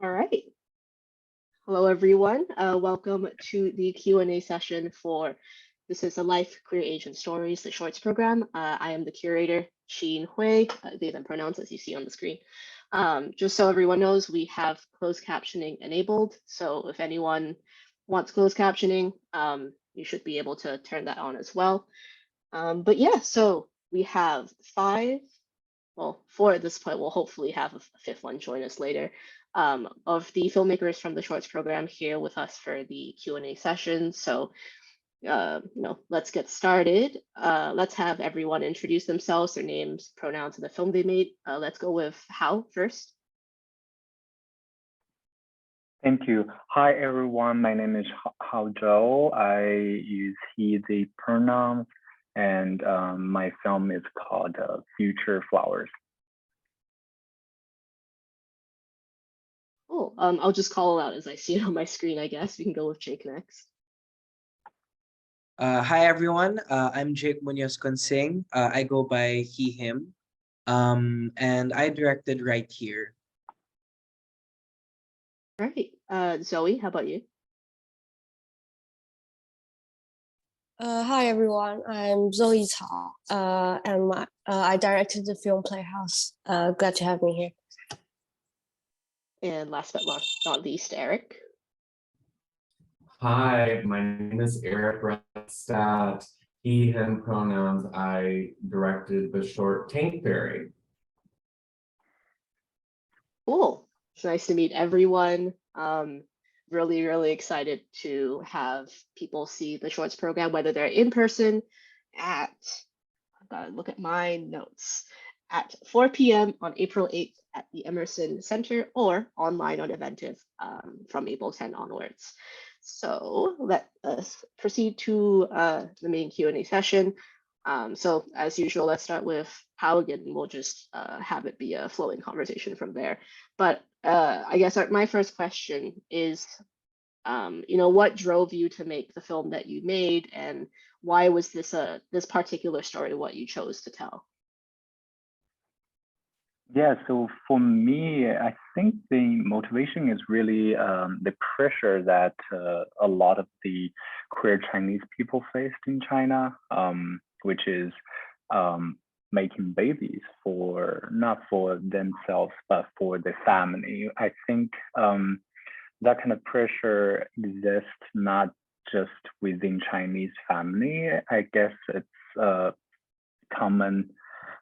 All right. Hello, everyone. Welcome to the Q&A session for This is a Life Queer Asian Stories, the Shorts program. I am the curator, Sheen Hui, they then pronouns as you see on the screen. Just so everyone knows, we have closed captioning enabled. So if anyone wants closed captioning, you should be able to turn that on as well. But yeah, so we have five, well, four at this point. We'll hopefully have a fifth one join us later. Of the filmmakers from the shorts program here with us for the Q&A session. So, let's get started. Let's have everyone introduce themselves, their names, pronouns, and the film they made. Let's go with Hao first. Thank you. Hi, everyone. My name is Hao Zhou. I use he, they pronouns, and my film is called Future Flowers. Cool. I'll just call it out as I see it on my screen, I guess. We can go with Jake next. Hi everyone, I'm Jake Munoz Consing. I go by he, him, and I directed Right Here. All right. Zoe, how about you? Hi everyone, I'm Zoe Cao, and I directed the film Playhouse. Glad to have me here. And last but not least, Eric. Hi, my name is Eric Redstadt. He, him pronouns. I directed the short Tank Fairy. Cool. It's nice to meet everyone. Really, really excited to have people see the shorts program, whether they're in person at, I've got to look at my notes, at 4 p.m. on April 8th at the Emerson Center or online on Eventive from April 10 onwards. So let us proceed to the main Q&A session. So as usual, let's start with How again, and we'll just have it be a flowing conversation from there. But I guess my first question is, what drove you to make the film that you made, and why was this particular story what you chose to tell? Yeah, so for me, I think the motivation is really the pressure that a lot of the queer Chinese people faced in China, which is making babies not for themselves, but for the family. I think that kind of pressure exists not just within Chinese family. I guess it's common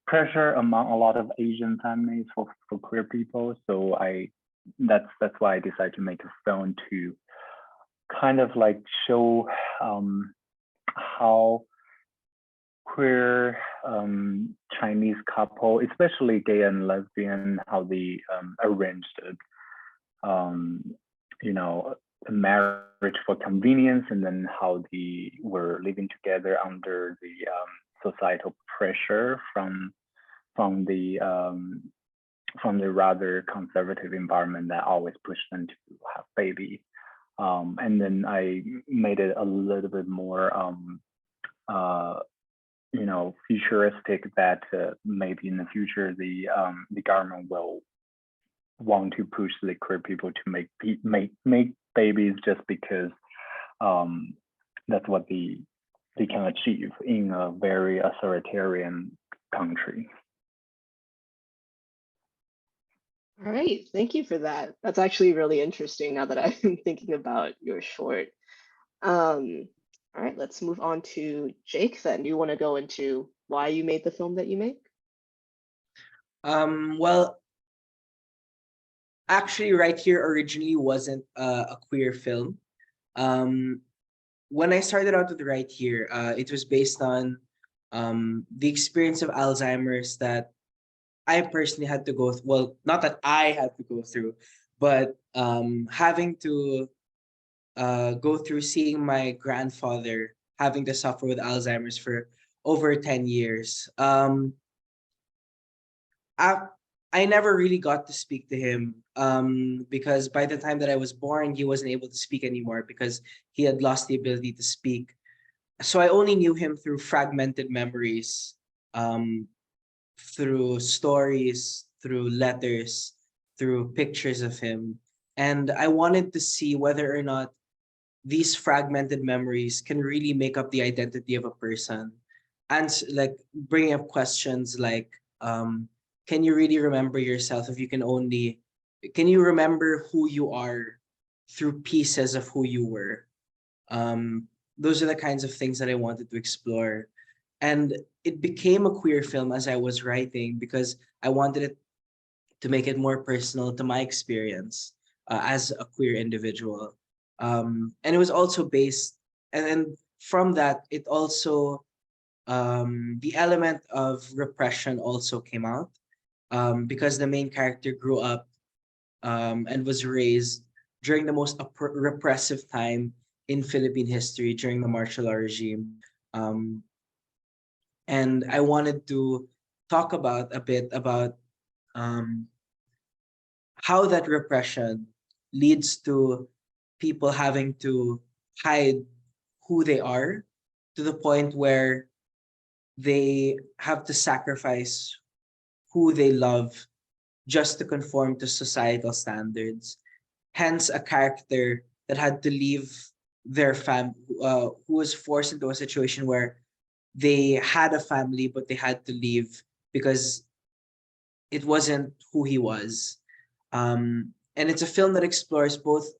pressure among a lot of Asian families for queer people. So that's why I decided to make a film to kind of like show how queer Chinese couple, especially gay and lesbian, how they arranged it. A marriage for convenience, and then how they were living together under the societal pressure from the rather conservative environment that always pushed them to have baby. And then I made it a little bit more futuristic, that maybe in the future the government will want to push the queer people to make babies just because that's what they can achieve in a very authoritarian country. All right, thank you for that. That's actually really interesting now that I've been thinking about your short. All right, let's move on to Jake then. Do you want to go into why you made the film that you make? Well, actually, Right Here originally wasn't a queer film. When I started out with Right Here, it was based on the experience of Alzheimer's that I personally had to go through. Well, not that I had to go through, but having to go through seeing my grandfather having to suffer with Alzheimer's for over 10 years. I never really got to speak to him because by the time that I was born, he wasn't able to speak anymore because he had lost the ability to speak. So I only knew him through fragmented memories, through stories, through letters, through pictures of him. And I wanted to see whether or not these fragmented memories can really make up the identity of a person. And like bringing up questions like, can you really remember yourself if you can you remember who you are through pieces of who you were? Those are the kinds of things that I wanted to explore. And it became a queer film as I was writing because I wanted it to make it more personal to my experience as a queer individual. And it was also based, and then from that, it also, the element of repression also came out because the main character grew up and was raised during the most repressive time in Philippine history during the martial law regime. Um, and I wanted to talk about a bit about um, how that repression leads to people having to hide who they are to the point where they have to sacrifice who they love just to conform to societal standards. Hence, a character that had to leave their who was forced into a situation where they had a family, but they had to leave because it wasn't who he was. And it's a film that explores both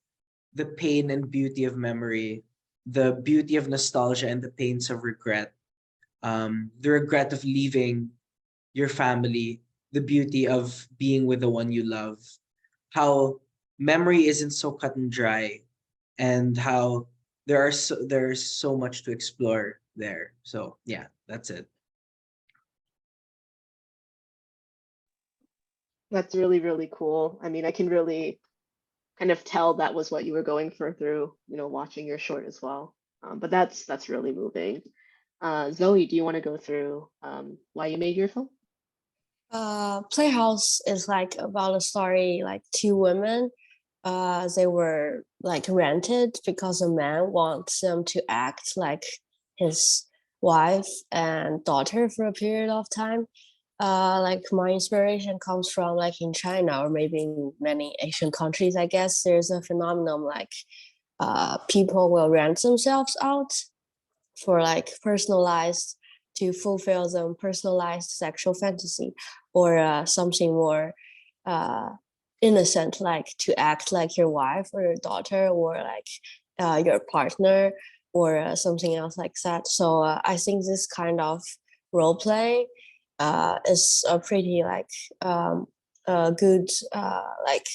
the pain and beauty of memory, the beauty of nostalgia and the pains of regret, the regret of leaving your family, the beauty of being with the one you love, how memory isn't so cut and dry, and how there's so much to explore there. So yeah, that's it. That's really, really cool. I mean, I can really kind of tell that was what you were going for through, watching your short as well. But that's really moving. Zoe, do you want to go through why you made your film? Playhouse is like about a story like two women. They were like rented because a man wants them to act like his wife and daughter for a period of time. Like my inspiration comes from like in China or maybe in many Asian countries, I guess there's a phenomenon like people will rent themselves out for like personalized to fulfill them personalized sexual fantasy or something more uh, innocent like to act like your wife or your daughter or like your partner or something else like that. So I think this kind of role play is a pretty like good like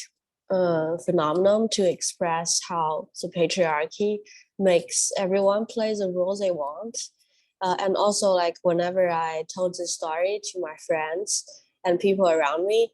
phenomenon to express how the patriarchy makes everyone play the role they want. And also, like whenever I told the story to my friends and people around me,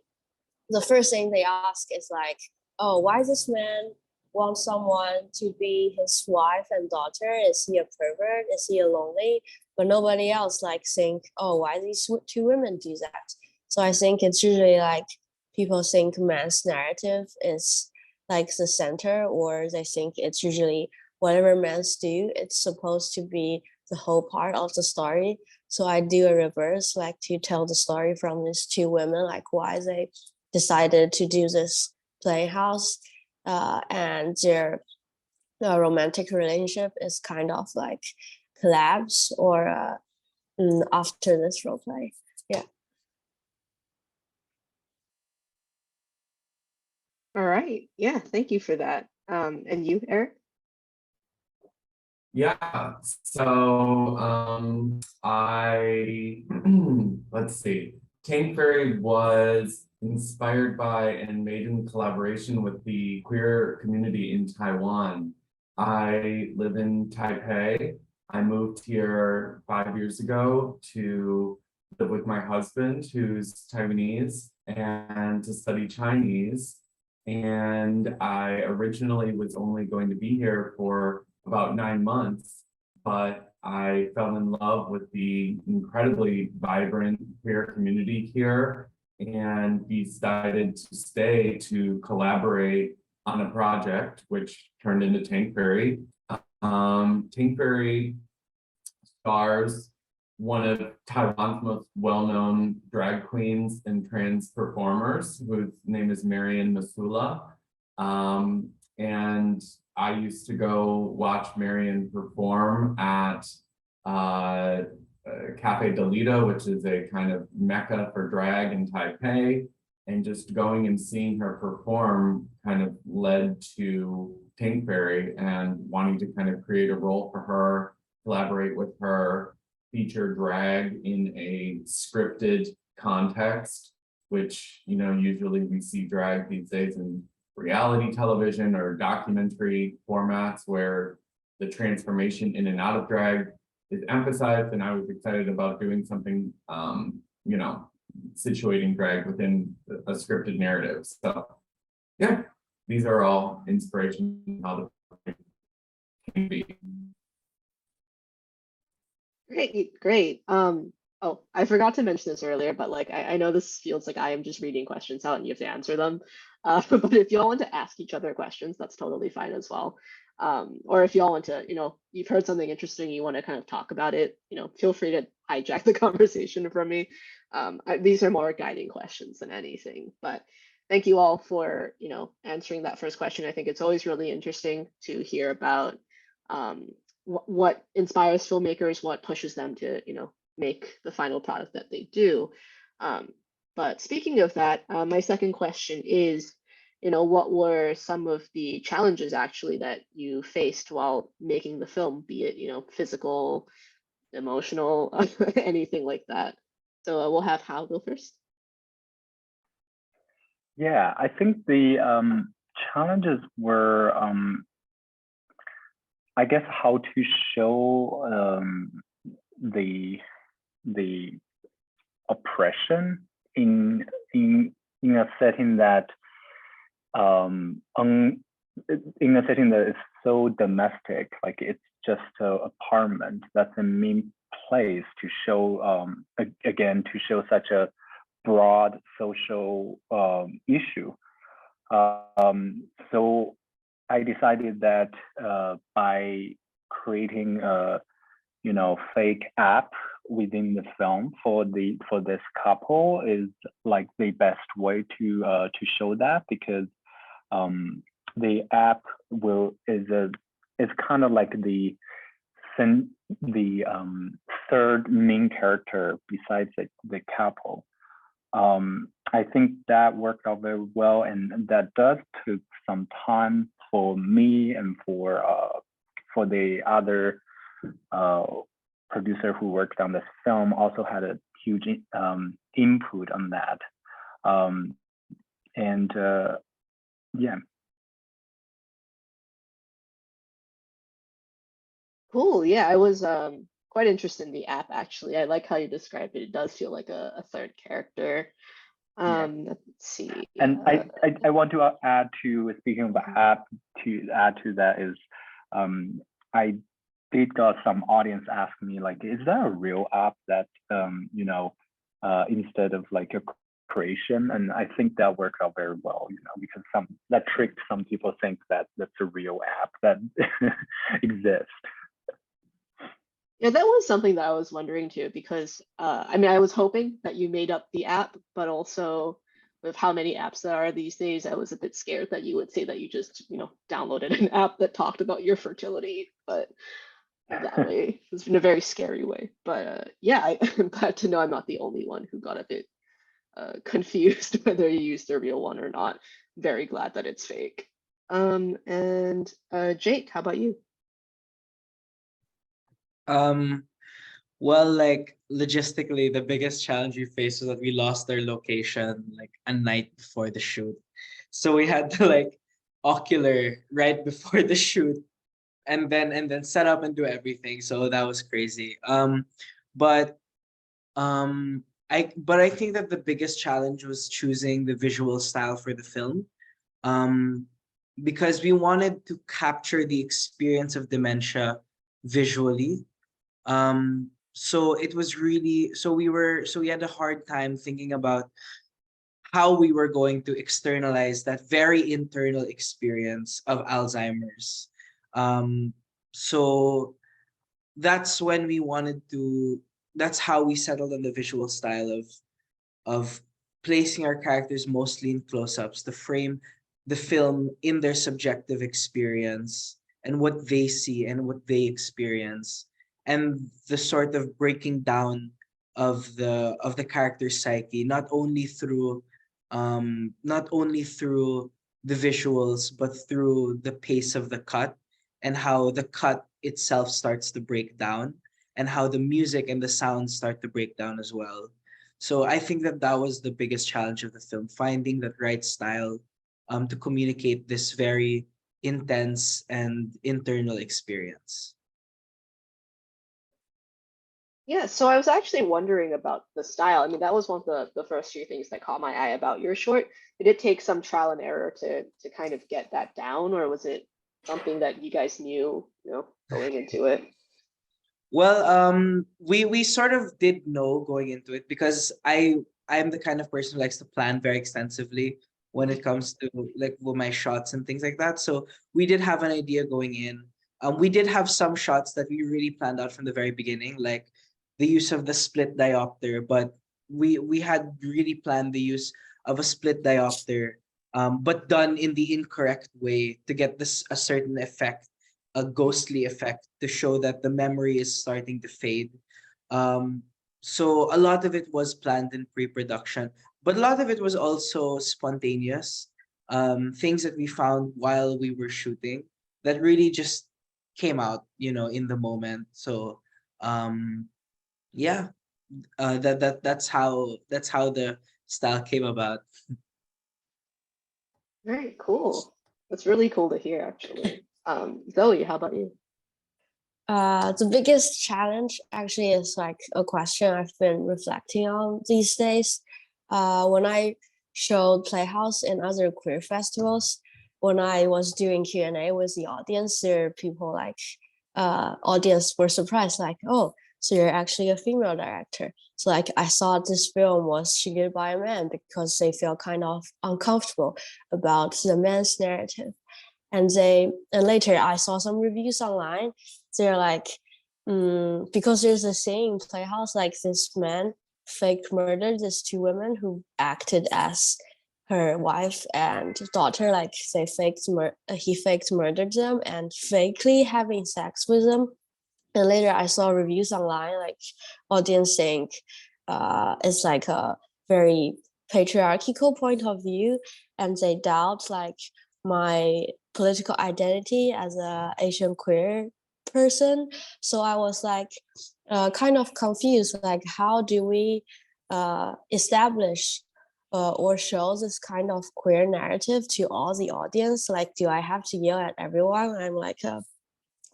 the first thing they ask is like, "Oh, why this man want someone to be his wife and daughter? Is he a pervert? Is he a lonely?" But nobody else like think, "Oh, why these two women do that?" So I think it's usually like people think man's narrative is like the center, or they think it's usually whatever men's do, it's supposed to be the whole part of the story. So I do a reverse, like to tell the story from these two women, like why they decided to do this playhouse, and their romantic relationship is kind of like collapse or after this role play. Yeah. All right. Yeah, thank you for that. And you, Eric? Yeah, so I let's see. Tank Fairy was inspired by and made in collaboration with the queer community in Taiwan. I live in Taipei. I moved here 5 years ago to live with my husband, who's Taiwanese, and to study Chinese. And I originally was only going to be here for about 9 months, but I fell in love with the incredibly vibrant queer community here and decided to stay to collaborate on a project which turned into Tank Fairy. Tank Fairy stars one of Taiwan's most well-known drag queens and trans performers, whose name is Marian Masula. And I used to go watch Marion perform at Cafe Delita, which is a kind of mecca for drag in Taipei. And just going and seeing her perform kind of led to Tank Fairy and wanting to kind of create a role for her, collaborate with her, feature drag in a scripted context, which, you know, usually we see drag these days in reality television or documentary formats where the transformation in and out of drag is emphasized. And I was excited about doing something, you know, situating drag within a scripted narrative. So yeah, these are all inspirations how the can be. Great. Oh, I forgot to mention this earlier, but like I know this feels like I am just reading questions out and you have to answer them. But if y'all want to ask each other questions, that's totally fine as well. Or if y'all want to, you know, you've heard something interesting, you want to kind of talk about it, you know, feel free to hijack the conversation from me. These are more guiding questions than anything, but thank you all for, you know, answering that first question. I think it's always really interesting to hear about what inspires filmmakers, what pushes them to, you know, make the final product that they do. But speaking of that, my second question is, you know, what were some of the challenges actually that you faced while making the film, be it, you know, physical, emotional, anything like that? So we'll have Hal go first. Yeah, I think the challenges were, I guess, how to show the oppression in a setting that in a setting that is so domestic, like it's just an apartment. That's a mean place to show again, to show such a broad social issue. So I decided that by creating a, you know, fake app within the film for this couple is like the best way to show that, because the app is kind of like the third main character besides the couple. I think that worked out very well, and that does took some time for me and for the other producer who worked on this film, also had a huge input on that. Yeah. Cool. Yeah, I was quite interested in the app actually. I like how you described it. It does feel like a third character. Let's see. And I want to add to, speaking of the app, to add to that is, I did got some audience ask me like, is that a real app that you know, instead of like a creation? And I think that worked out very well, you know, because that tricked some people think that that's a real app that exists. Yeah, that was something that I was wondering too, because I mean, I was hoping that you made up the app, but also with how many apps there are these days, I was a bit scared that you would say that you just, you know, downloaded an app that talked about your fertility, but that way it's in a very scary way. But yeah, I'm glad to know I'm not the only one who got a bit confused whether you used a real one or not. Very glad that it's fake. And Jake, how about you? Well, like logistically, the biggest challenge we faced was that we lost our location like a night before the shoot. So we had to like ocular right before the shoot and then set up and do everything. So that was crazy. But I think that the biggest challenge was choosing the visual style for the film. Because we wanted to capture the experience of dementia visually. So it was really, so we had a hard time thinking about how we were going to externalize that very internal experience of Alzheimer's. So that's when we wanted to, that's how we settled on the visual style of placing our characters mostly in close-ups. The frame the film in their subjective experience and what they see and what they experience, and the sort of breaking down of the character's psyche, not only through the visuals, but through the pace of the cut, and how the cut itself starts to break down, and how the music and the sounds start to break down as well. So I think that that was the biggest challenge of the film, finding that right style to communicate this very intense and internal experience. Yeah, so I was actually wondering about the style. I mean, that was one of the first few things that caught my eye about your short. Did it take some trial and error to kind of get that down, or was it something that you guys knew, going into it? Well, we sort of did know going into it, because I'm the kind of person who likes to plan very extensively when it comes to like with my shots and things like that. So we did have an idea going in. We did have some shots that we really planned out from the very beginning, like the use of the split diopter, but we had really planned the use of a split diopter, but done in the incorrect way to get this a certain effect, a ghostly effect, to show that the memory is starting to fade. Um, so a lot of it was planned in pre-production, but a lot of it was also spontaneous. Things that we found while we were shooting that really just came out, in the moment. So um, yeah, that's how the style came about. Very cool. That's really cool to hear, actually. Zoe, how about you? The biggest challenge actually is like a question I've been reflecting on these days. When I showed Playhouse in other queer festivals, when I was doing Q&A with the audience, there are people like audience were surprised, like, oh, so you're actually a female director. So like I thought this film was shooted by a man because they felt kind of uncomfortable about the man's narrative. And later I saw some reviews online. They're like, because there's a saying in Playhouse, like this man fake murdered these two women who acted as her wife and daughter. Like he faked murdered them and fakely having sex with them. And later I saw reviews online, like audience saying it's like a very patriarchal point of view, and they doubt like my political identity as a Asian queer person. So I was like kind of confused, like how do we establish or show this kind of queer narrative to all the audience? Like, do I have to yell at everyone I'm like a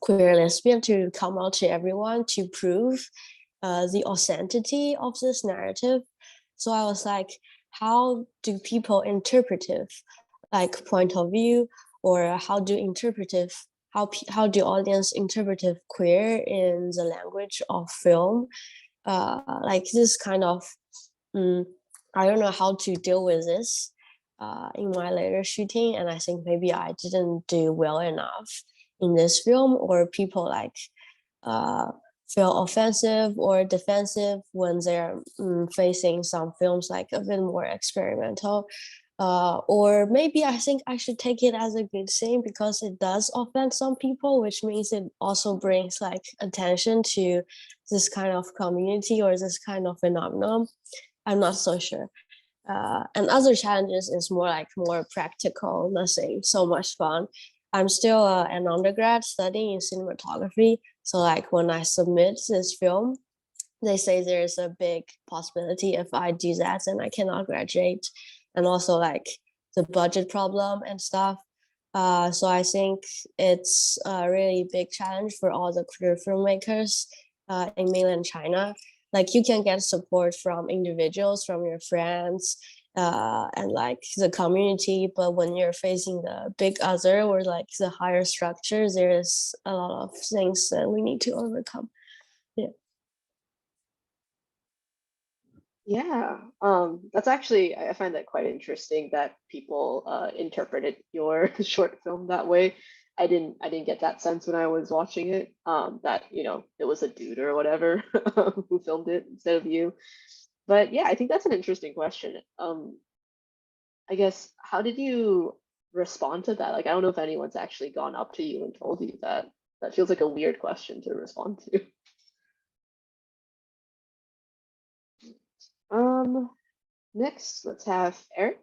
queer lesbian to come out to everyone to prove the authenticity of this narrative? So I was like, how do people interpretive like point of view, or how do audience interpretive queer in the language of film? Like this kind of I don't know how to deal with this in my later shooting, and I think maybe I didn't do well enough in this film, or people like uh, feel offensive or defensive when they're facing some films like a bit more experimental. Or maybe I think I should take it as a good thing because it does offend some people, which means it also brings like attention to this kind of community or this kind of phenomenon. I'm not so sure. And other challenges is more practical, nothing so much fun. I'm still an undergrad studying in cinematography. So like when I submit this film, they say there's a big possibility if I do that, then I cannot graduate. And also like the budget problem and stuff. So I think it's a really big challenge for all the queer filmmakers in mainland China. Like you can get support from individuals, from your friends, and like the community, but when you're facing the big other or like the higher structure, there's a lot of things that we need to overcome. Yeah. Yeah, that's actually, I find that quite interesting that people interpreted your short film that way. I didn't get that sense when I was watching it, that, it was a dude or whatever who filmed it instead of you. But yeah, I think that's an interesting question. I guess, how did you respond to that? Like, I don't know if anyone's actually gone up to you and told you that. That feels like a weird question to respond to. Next, let's have Eric.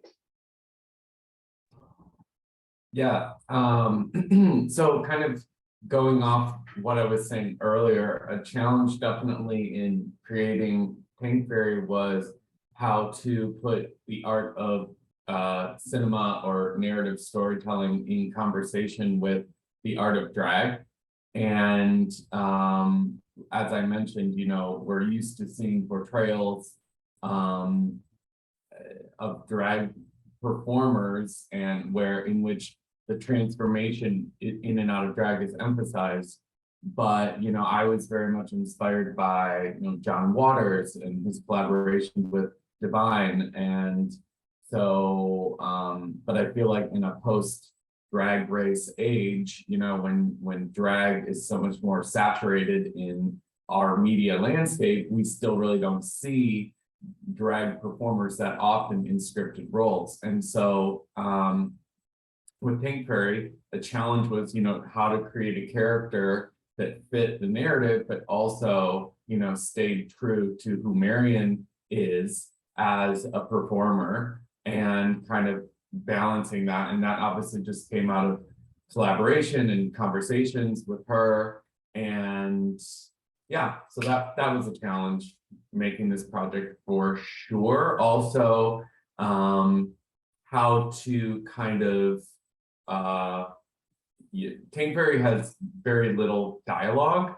Yeah. So kind of going off what I was saying earlier, a challenge definitely in creating Pink Fairy was how to put the art of cinema or narrative storytelling in conversation with the art of drag. And as I mentioned, you know, we're used to seeing portrayals of drag performers and in which the transformation in and out of drag is emphasized. But you know, I was very much inspired by John Waters and his collaboration with Divine, and so but I feel like in a post drag race age, you know, when drag is so much more saturated in our media landscape, we still really don't see drag performers that often in scripted roles. And so with Pink Fairy, the challenge was, you know, how to create a character that fit the narrative, but also, you know, stayed true to who Marion is as a performer, and kind of balancing that. And that obviously just came out of collaboration and conversations with her. And yeah, so that was a challenge making this project for sure. Also, how to kind of King Fairy has very little dialogue,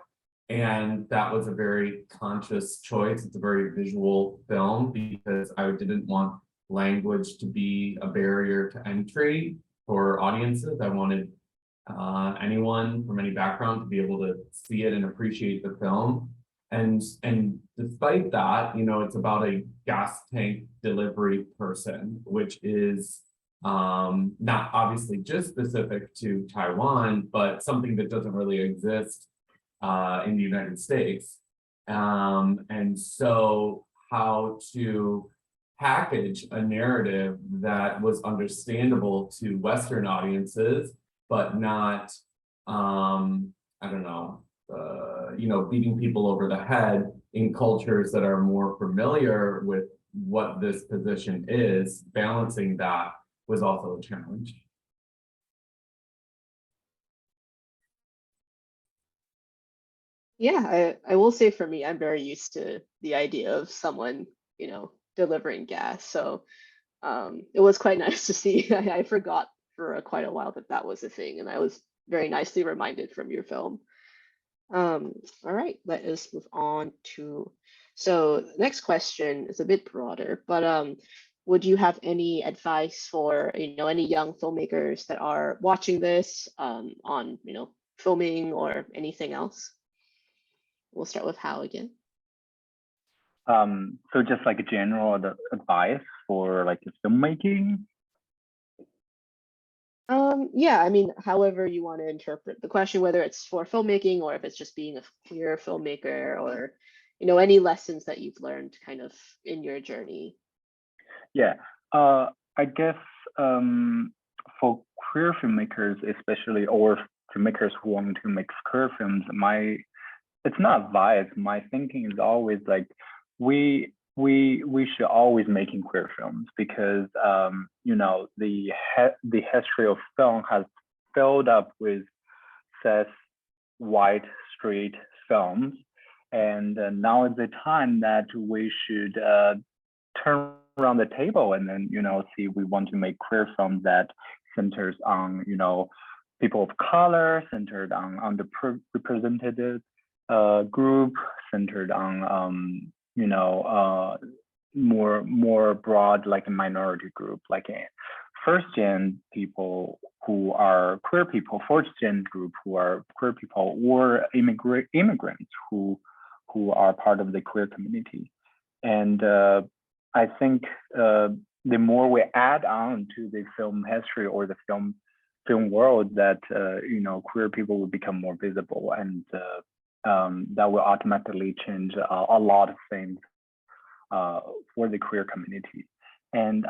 and that was a very conscious choice. It's a very visual film because I didn't want language to be a barrier to entry for audiences. I wanted anyone from any background to be able to see it and appreciate the film. And despite that, you know, it's about a gas tank delivery person, which is not obviously just specific to Taiwan, but something that doesn't really exist in the United States. And so how to package a narrative that was understandable to Western audiences, but not, I don't know, you know, beating people over the head in cultures that are more familiar with what this position is. Balancing that was also a challenge. Yeah, I will say for me, I'm very used to the idea of someone, you know, delivering gas. So it was quite nice to see. I forgot for quite a while that that was a thing, and I was very nicely reminded from your film. All right, let us move on to, so next question is a bit broader, but would you have any advice for, you know, any young filmmakers that are watching this on, you know, filming or anything else? We'll start with Hao again. So just like a general advice for like filmmaking. Yeah, I mean, however you want to interpret the question, whether it's for filmmaking or if it's just being a queer filmmaker, or, you know, any lessons that you've learned kind of in your journey. Yeah, I guess for queer filmmakers, especially, or filmmakers who want to make queer films, it's not advice. My thinking is always like we should always making queer films, because you know, the history of film has filled up with cis white straight films, and now is the time that we should turn around the table and then, you know, see, we want to make queer films that centers on, you know, people of color, centered on underrepresented group, centered on you know, more broad, like a minority group, like a first gen people who are queer people, fourth gen group who are queer people, or immigrants who are part of the queer community. And I think the more we add on to the film history or the film world, that you know, queer people will become more visible, and that will automatically change a lot of things for the queer community. And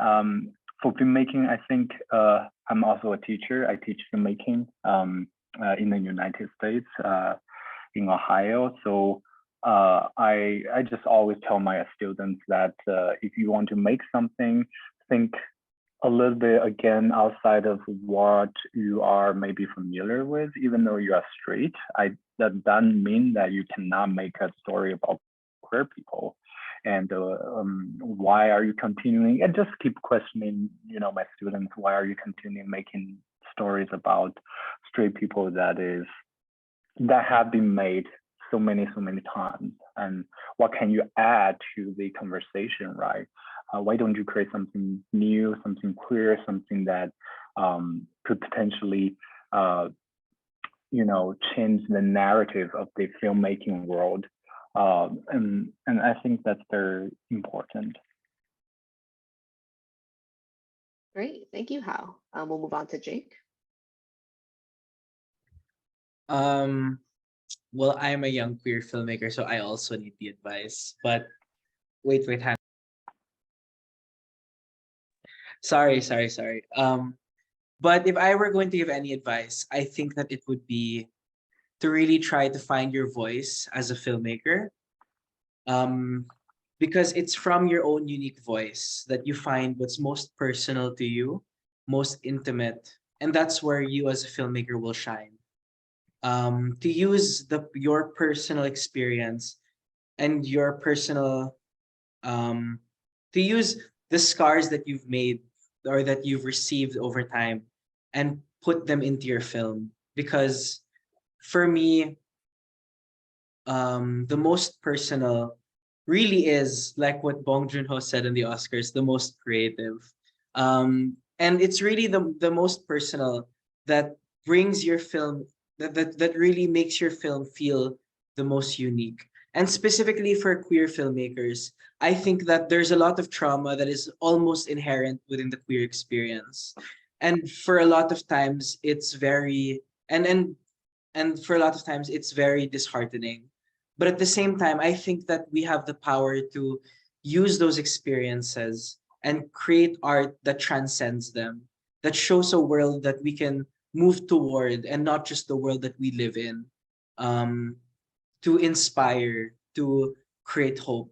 for filmmaking, I think I'm also a teacher. I teach filmmaking in the United States, in Ohio. So I just always tell my students that if you want to make something, think a little bit again outside of what you are maybe familiar with. Even though you are straight, that doesn't mean that you cannot make a story about queer people. And why are you continuing? And just keep questioning, my students, why are you continuing making stories about straight people that have been made so many times? And what can you add to the conversation, right? Why don't you create something new, something queer, something that could potentially, change the narrative of the filmmaking world? And I think that's very important. Great, thank you, Hao. We'll move on to Jake. Well, I'm a young queer filmmaker, so I also need the advice. But wait, hang. Sorry. But if I were going to give any advice, I think that it would be to really try to find your voice as a filmmaker. Because it's from your own unique voice that you find what's most personal to you, most intimate, and that's where you as a filmmaker will shine. To use your personal experience and your personal to use the scars that you've made or that you've received over time and put them into your film. Because for me, the most personal really is like what Bong Joon-ho said in the Oscars, the most creative. And it's really the most personal that brings your film, that really makes your film feel the most unique. And specifically for queer filmmakers, I think that there's a lot of trauma that is almost inherent within the queer experience. And for a lot of times it's very and for a lot of times it's very disheartening. But at the same time, I think that we have the power to use those experiences and create art that transcends them, that shows a world that we can move toward and not just the world that we live in, to inspire, to create hope.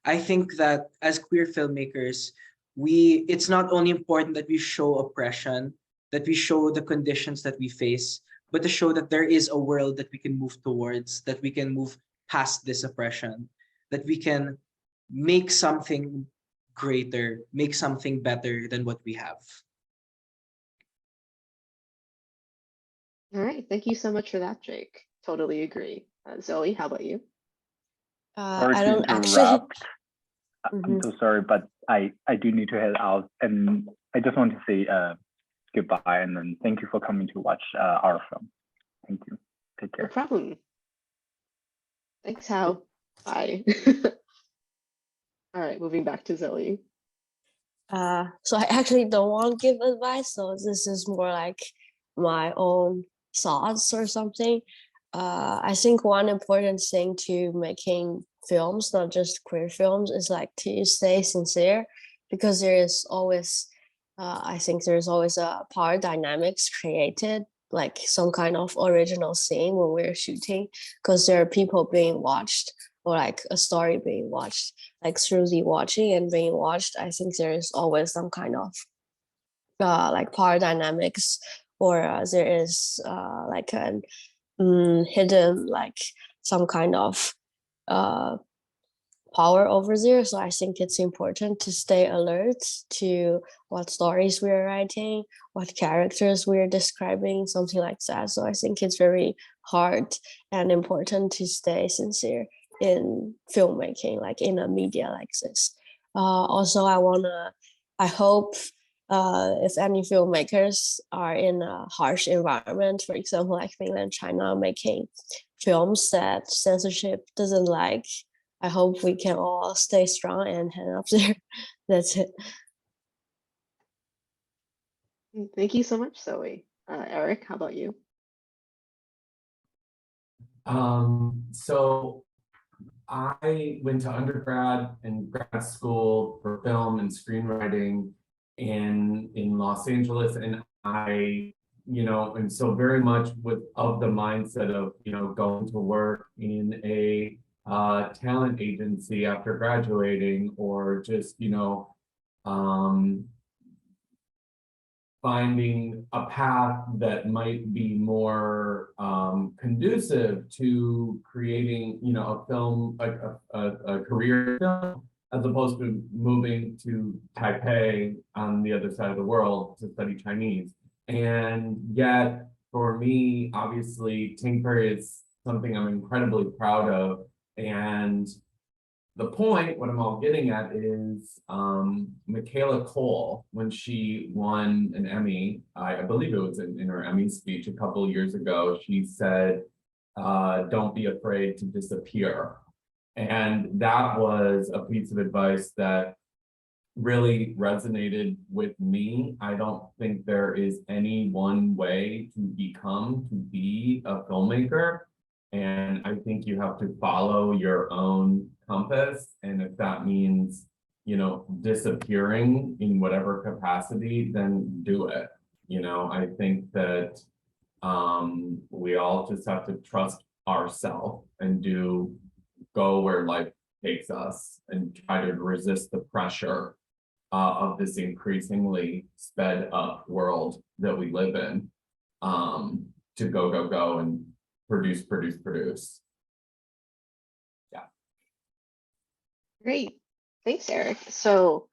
I think that as queer filmmakers, it's not only important that we show oppression, that we show the conditions that we face, but to show that there is a world that we can move towards, that we can move past this oppression, that we can make something greater, make something better than what we have. All right, thank you so much for that, Jake. Totally agree. Zoe, how about you? Sorry I to don't actually. interrupt. Mhm. I'm so sorry, but I do need to head out, and I just want to say goodbye and then thank you for coming to watch our film. Thank you. Take No care. problem. Thanks, Hao. Bye. All right, moving back to Zoe. So I actually don't want to give advice. So this is more like my own thoughts or something. I think one important thing to making films, not just queer films, is like to stay sincere, because there is always, I think there's always a power dynamics created, like some kind of original scene when we're shooting, because there are people being watched or like a story being watched, like through the watching and being watched. I think there is always some kind of like power dynamics, or there is like an hidden like some kind of power over there. So I think it's important to stay alert to what stories we're writing, what characters we're describing, something like that. So I think it's very hard and important to stay sincere in filmmaking, like in a media like this. Also, I hope if any filmmakers are in a harsh environment, for example, like mainland China, making films that censorship doesn't like, I hope we can all stay strong and hang up there. That's it. Thank you so much, Zoe. Eric, how about you? So I went to undergrad and grad school for film and screenwriting in Los Angeles, and and so very much of the mindset of, going to work in a talent agency after graduating, or just, finding a path that might be more conducive to creating, a film, a career film, as opposed to moving to Taipei on the other side of the world to study Chinese. And yet, for me, obviously, Ting Perry is something I'm incredibly proud of. And the point, what I'm all getting at, is Michaela Cole, when she won an Emmy, I believe it was in her Emmy speech a couple of years ago, she said, don't be afraid to disappear. And that was a piece of advice that really resonated with me. I don't think there is any one way to be a filmmaker. And I think you have to follow your own compass. And if that means, disappearing in whatever capacity, then do it. I think that we all just have to trust ourselves and go where life takes us, and try to resist the pressure of this increasingly sped up world that we live in, to go and produce. Yeah. Great. Thanks, Eric. So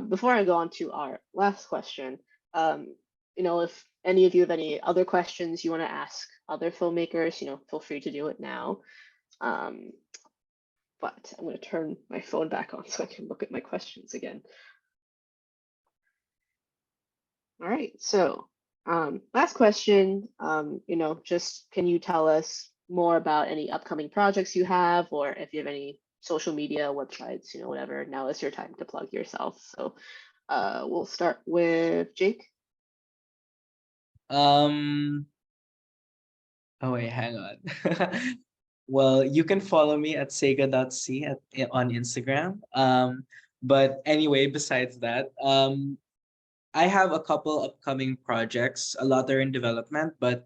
before I go on to our last question, if any of you have any other questions you want to ask other filmmakers, feel free to do it now. But I'm going to turn my phone back on so I can look at my questions again. All right, so last question, just can you tell us more about any upcoming projects you have, or if you have any social media, websites, whatever. Now is your time to plug yourself. So we'll start with Jake. Oh wait, hang on. Well, you can follow me at sega.c on Instagram. But anyway, besides that, I have a couple upcoming projects. A lot are in development, but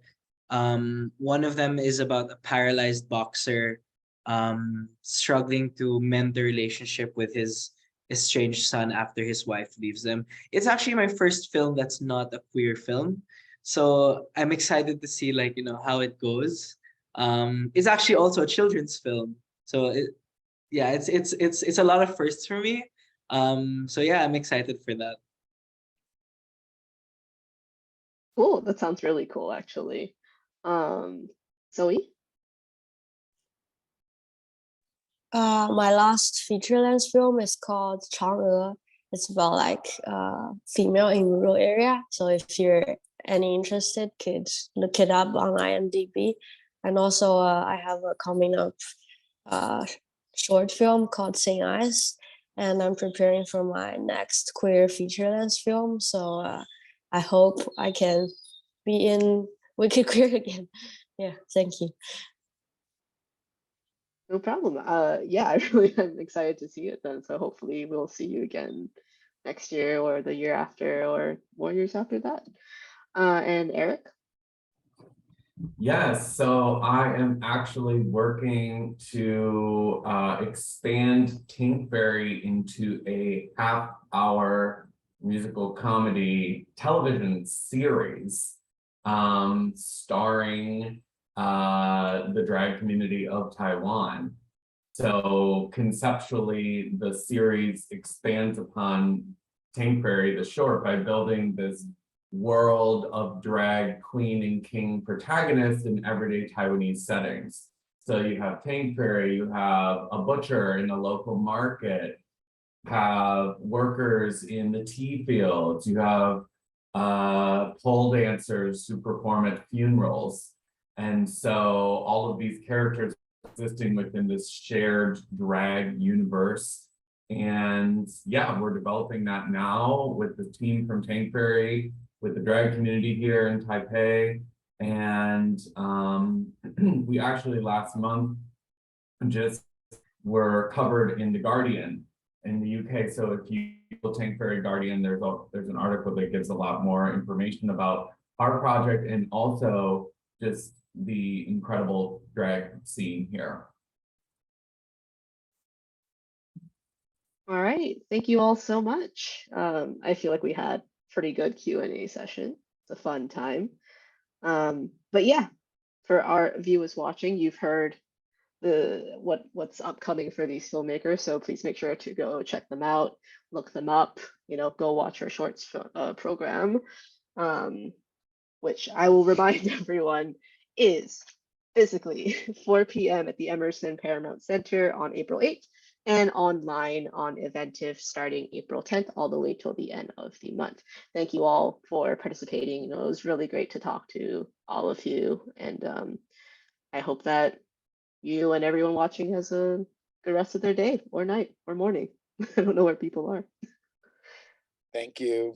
one of them is about a paralyzed boxer struggling to mend the relationship with his estranged son after his wife leaves them. It's actually my first film that's not a queer film. So I'm excited to see how it goes. It's actually also a children's film. So it's a lot of firsts for me. So yeah, I'm excited for that. Cool, that sounds really cool, actually. Zoe? My last feature-length film is called 嫦娥. It's about female in rural area. So if you're any interested, could look it up on IMDb. And also I have a coming up short film called Sing Eyes, and I'm preparing for my next queer feature-length film. So I hope I can be in Wicked Queer again. Yeah, thank you. No problem. Yeah, I really am excited to see it then. So hopefully we'll see you again next year or the year after or more years after that. And Eric? Yes, so I am actually working to expand Ting Fairy into a half-hour musical comedy television series starring the drag community of Taiwan. So conceptually, the series expands upon Ting Fairy, the short, by building this world of drag queen and king protagonists in everyday Taiwanese settings. So you have Ting Fairy, you have a butcher in a local market, you have workers in the tea fields, you have pole dancers who perform at funerals. And so all of these characters existing within this shared drag universe. And yeah, we're developing that now with the team from Ting Fairy, with the drag community here in Taipei. And we actually last month just were covered in The Guardian in the UK. So if you Tank Fairy Guardian, there's an article that gives a lot more information about our project and also just the incredible drag scene here. All right, thank you all so much. I feel like we had pretty good Q&A session. It's a fun time. But yeah, for our viewers watching, you've heard what's upcoming for these filmmakers. So please make sure to go check them out, look them up, go watch our shorts program, which I will remind everyone is physically 4 p.m. at the Emerson Paramount Center on April 8th and online on Eventive starting April 10th all the way till the end of the month. Thank you all for participating. It was really great to talk to all of you, and I hope that you and everyone watching has a good rest of their day or night or morning. I don't know where people are. Thank you.